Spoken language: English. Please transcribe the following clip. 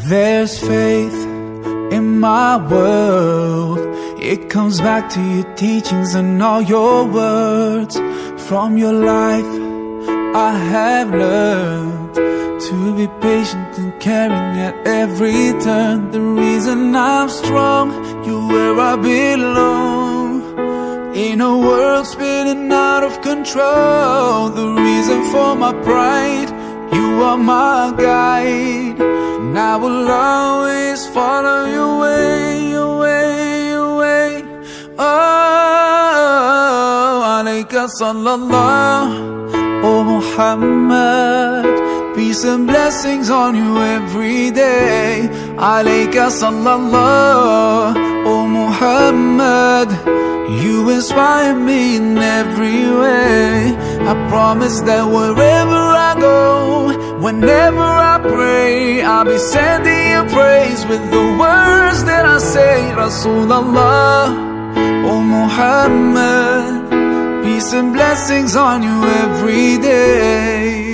There's faith in my world. It comes back to your teachings and all your words. From your life I have learned to be patient and caring at every turn. The reason I'm strong, you're where I belong. In a world spinning out of control, the reason for my pride, you are my guide. And I will always follow your way, your way, your way. Oh, alayka sallallahu, oh Muhammad. Peace and blessings on you every day. Alayka sallallahu, oh Muhammad. You inspire me in every way. I promise that wherever I go, whenever I pray, I'll be sending you praise with the words that I say. Rasulallah, oh Muhammad. Peace and blessings on you every day.